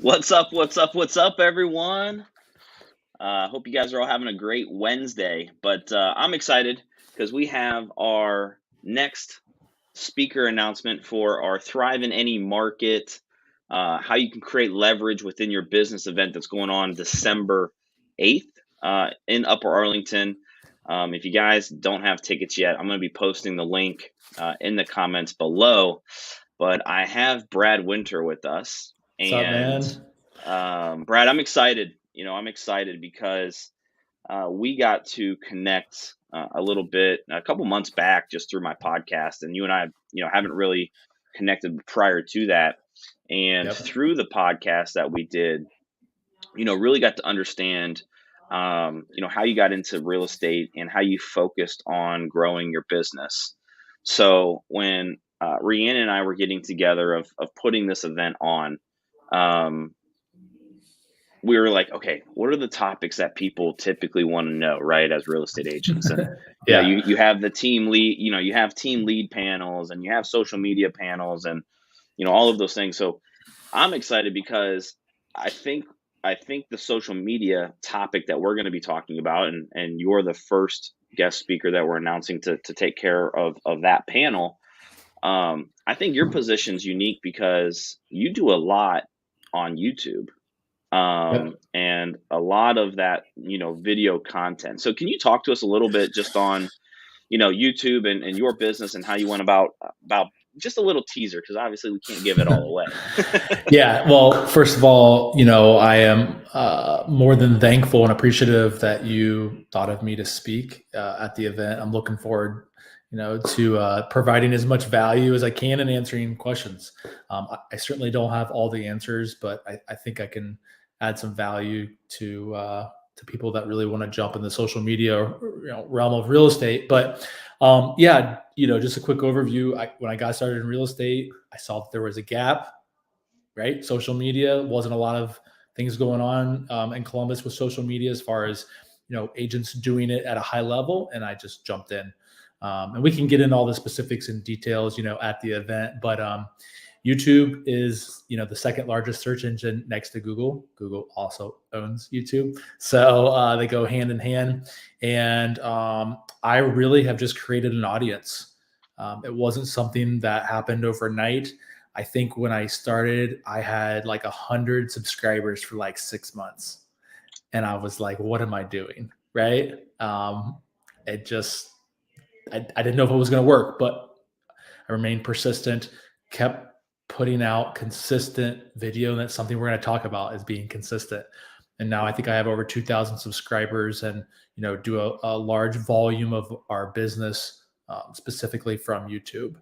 What's up? What's up? What's up, everyone? Hope you guys are all having a great Wednesday. But I'm excited because we have our next speaker announcement for our Thrive in Any Market, how you can create leverage within your business event that's going on December 8th in Upper Arlington. If you guys don't have tickets yet, I'm going to be posting the link in the comments below. But I have Brad Winter with us. What's up, And man? Brad, I'm excited. I'm excited because we got to connect a little bit a couple months back just through my podcast, and you and I, haven't really connected prior to that. And Yep. through the podcast that we did, really got to understand, how you got into real estate and how you focused on growing your business. So when Rhiannon and I were getting together of putting this event on, um, we were like, okay, what are the topics that people typically want to know, right? As real estate agents. And, Yeah. you have the team lead, you have team lead panels and you have social media panels and, all of those things. So I'm excited because I think, I think the social media topic that we're going to be talking about, and you're the first guest speaker that we're announcing to take care of that panel. I think your position's unique because you do a lot on YouTube, Yep. and a lot of that, video content. So can you talk to us a little bit just on, YouTube and your business and how you went about just a little teaser, because obviously we can't give it all away. Yeah. Well, first of all, I am more than thankful and appreciative that you thought of me to speak at the event. I'm looking forward, to providing as much value as I can and answering questions. I certainly don't have all the answers, but I think I can add some value to people that really want to jump in the social media realm of real estate. But yeah, just a quick overview. When I got started in real estate, I saw that there was a gap, right? Social media wasn't a lot of things going on in Columbus with social media as far as, agents doing it at a high level. And I just jumped in. And we can get into all the specifics and details, at the event. But YouTube is, the second largest search engine next to Google. Google also owns YouTube, so they go hand in hand. And I really have just created an audience. It wasn't something that happened overnight. I think when I started, I had like 100 subscribers for like 6 months, and I was like, "What am I doing?" Right? It just, I didn't know if it was going to work, but I remained persistent, kept putting out consistent video. And that's something we're going to talk about, is being consistent. And now I think I have over 2,000 subscribers, and, do a large volume of our business specifically from YouTube.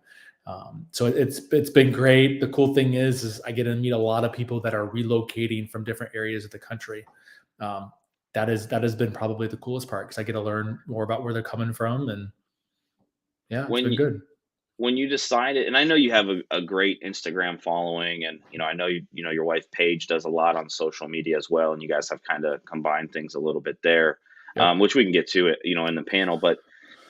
So it's been great. The cool thing is I get to meet a lot of people that are relocating from different areas of the country. Um, that has been probably the coolest part, because I get to learn more about where they're coming from, and yeah, it's when been you, good. when you decided, and I know you have a great Instagram following, and I know your wife Paige does a lot on social media as well, and you guys have kind of combined things a little bit there, Yep. which we can get to it, in the panel. But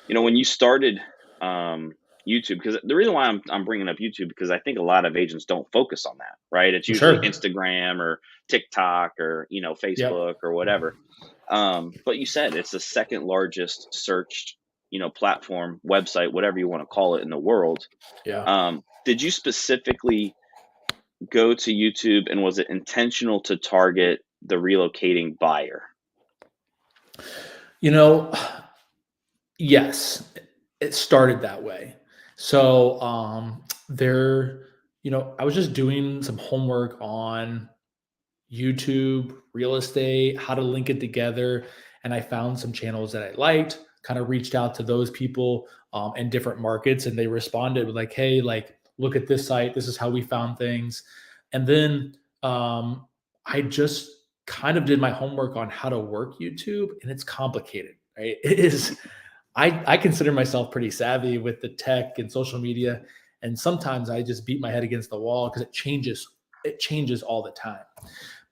when you started YouTube, because the reason why I'm bringing up YouTube, because I think a lot of agents don't focus on that, right? It's usually Sure. Instagram or TikTok or Facebook Yep. or whatever. But you said it's the second largest searched platform, website, whatever you want to call it, in the world. Yeah. Did you specifically go to YouTube, and was it intentional to target the relocating buyer? You know, yes, it started that way. So I was just doing some homework on YouTube, real estate, how to link it together. And I found some channels that I liked, kind of reached out to those people in different markets, and they responded with like, "Hey, like, look at this site. This is how we found things." And then I just kind of did my homework on how to work YouTube, and it's complicated, right? It is. I consider myself pretty savvy with the tech and social media, and sometimes I just beat my head against the wall because it changes. It changes all the time.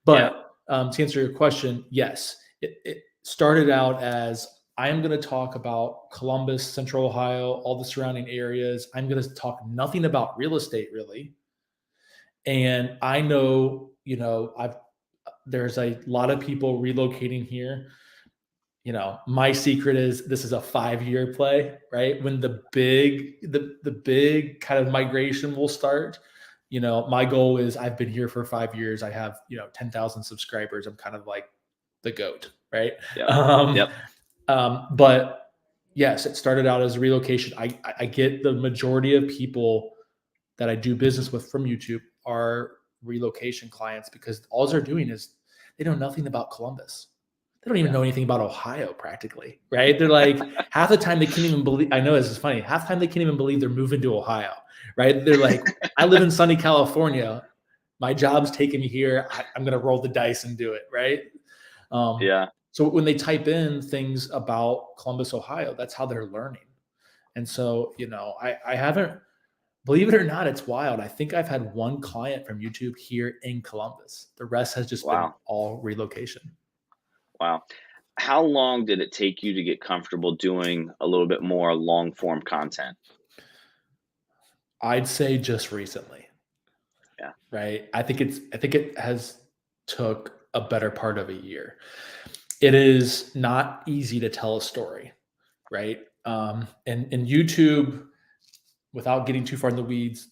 Yeah. But to answer your question, yes, it started out as, I am going to talk about Columbus, Central Ohio, all the surrounding areas. I'm going to talk nothing about real estate, really. And I know there's a lot of people relocating here. My secret is this is a 5-year play, right? When the big kind of migration will start, my goal is I've been here for 5 years. I have, 10,000 subscribers. I'm kind of like the GOAT, right? Yep. But yes, it started out as a relocation. I get the majority of people that I do business with from YouTube are relocation clients because all they're doing is they know nothing about Columbus. They don't even know anything about Ohio practically, right? They're like, half the time they can't even believe, I know this is funny, half the time they can't even believe they're moving to Ohio, right? They're like, I live in sunny California. My job's taking me here. I'm going to roll the dice and do it, right? So when they type in things about Columbus, Ohio, that's how they're learning. And so, I haven't, believe it or not, it's wild. I think I've had one client from YouTube here in Columbus. The rest has just been all relocation. Wow. How long did it take you to get comfortable doing a little bit more long form content? I'd say just recently. Yeah. Right. I think it has took a better part of a year. It is not easy to tell a story, right? And YouTube, without getting too far in the weeds,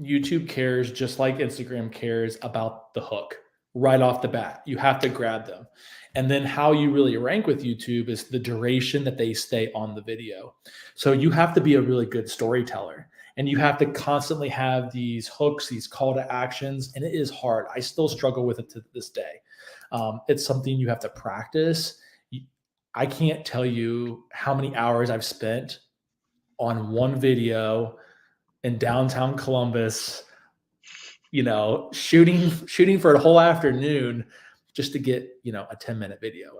YouTube cares just like Instagram cares about the hook right off the bat. You have to grab them. And then how you really rank with YouTube is the duration that they stay on the video. So you have to be a really good storyteller and you have to constantly have these hooks, these call to actions. And it is hard. I still struggle with it to this day. It's something you have to practice. I can't tell you how many hours I've spent on one video in downtown Columbus, shooting for a whole afternoon just to get, a 10-minute video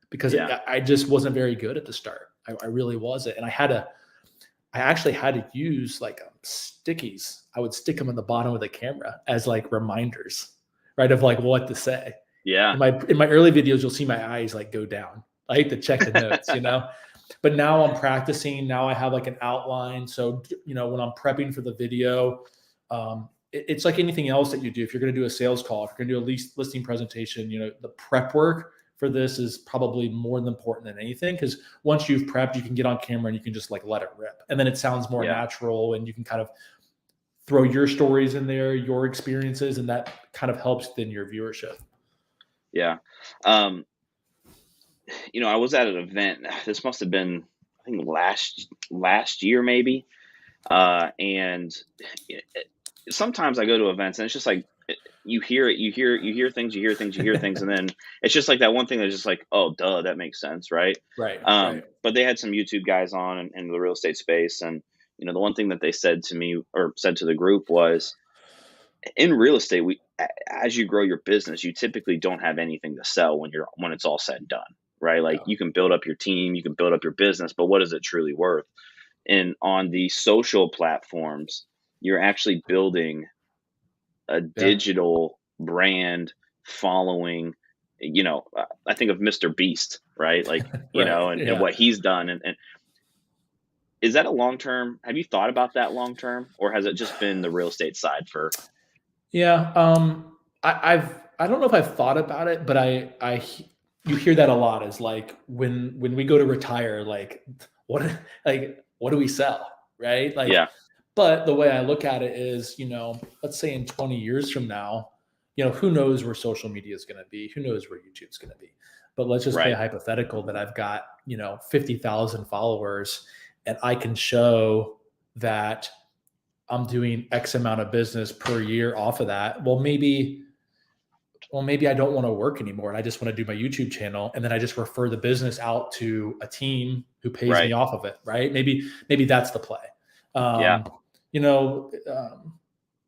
because I just wasn't very good at the start. I really wasn't. And I actually had to use like stickies. I would stick them in the bottom of the camera as like reminders, right? Of like what to say. Yeah. In my early videos, you'll see my eyes like go down. I hate to check the notes, but now I'm practicing. Now I have like an outline. So, when I'm prepping for the video, it's like anything else that you do. If you're going to do a sales call, if you're going to do a listing presentation, the prep work for this is probably more important than anything. Because once you've prepped, you can get on camera and you can just like let it rip. And then it sounds more natural and you can kind of throw your stories in there, your experiences, and that kind of helps then your viewership. Yeah. I was at an event. This must have been, I think last year maybe. And sometimes I go to events and it's just like, you hear things, and then it's just like that one thing that's just like, oh, duh, that makes sense, right? Right. But they had some YouTube guys on in the real estate space, and the one thing that they said to me or said to the group was, in real estate, as you grow your business, you typically don't have anything to sell when it's all said and done, right? Like you can build up your team, you can build up your business, but what is it truly worth? And on the social platforms, you're actually building a digital brand following. I think of Mr. Beast, right? Like, and what he's done. And is that a long-term, have you thought about that long-term, or has it just been the real estate side for? Yeah. I don't know if I've thought about it, but you hear that a lot is like when we go to retire, like what do we sell? Right. Like, but the way I look at it is, let's say in 20 years from now, who knows where social media is going to be? Who knows where YouTube's going to be? But let's just play a hypothetical that I've got, 50,000 followers and I can show that I'm doing X amount of business per year off of that. Well, maybe I don't want to work anymore and I just want to do my YouTube channel. And then I just refer the business out to a team who pays me off of it. Right. Maybe that's the play.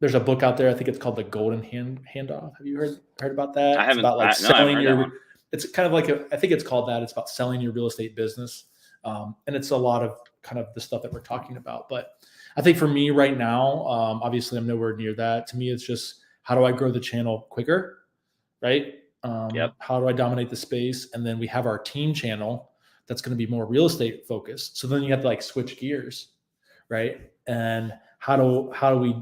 There's a book out there. I think it's called The Golden Handoff. Have you heard about that? I haven't. It's about like selling it's kind of like I think it's called that. It's about selling your real estate business. And it's a lot of kind of the stuff that we're talking about. But I think for me right now, obviously I'm nowhere near that. To me, it's just how do I grow the channel quicker, right? How do I dominate the space? And then we have our team channel that's going to be more real estate focused. So then you have to like switch gears, right? And how do we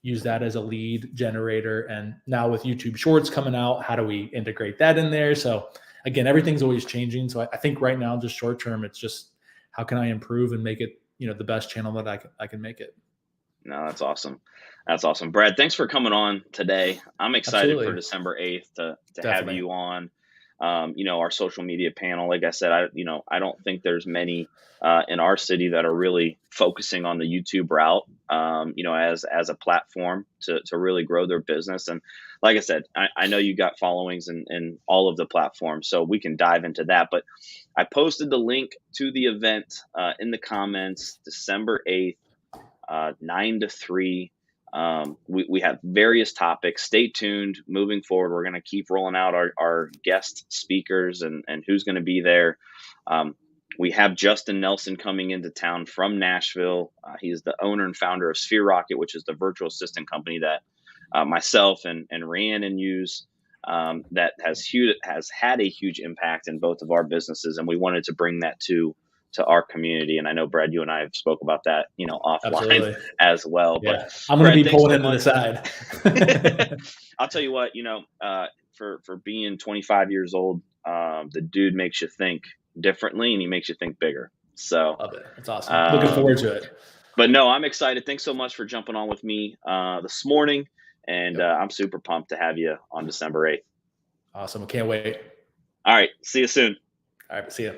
use that as a lead generator. And now with YouTube Shorts coming out, how do we integrate that in there? So again, everything's always changing. So I think right now, just short term, it's just how can I improve and make it, the best channel that I can make it. No, that's awesome. That's awesome. Brad, thanks for coming on today. I'm excited for Absolutely. December 8th to have Definitely. you on. Our social media panel. Like I said, I don't think there's many in our city that are really focusing on the YouTube route, as a platform to really grow their business. And like I said, I know you got followings in all of the platforms, so we can dive into that. But I posted the link to the event in the comments, December 8th, 9 to 3. We have various topics. Stay tuned. Moving forward, we're going to keep rolling out our guest speakers and who's going to be there. We have Justin Nelson coming into town from Nashville. He's the owner and founder of Sphere Rocket, which is the virtual assistant company that myself and Rhiannon use. That has had a huge impact in both of our businesses, and we wanted to bring that to our community. And I know, Brad, you and I have spoke about that, offline. Absolutely. As well. Yeah. But I'm going to be pulling into the side. I'll tell you what, for being 25 years old, the dude makes you think differently and he makes you think bigger. So love it. That's awesome. Looking forward to it. But no, I'm excited. Thanks so much for jumping on with me this morning. And I'm super pumped to have you on December 8th. Awesome. I can't wait. All right. See you soon. All right. See you.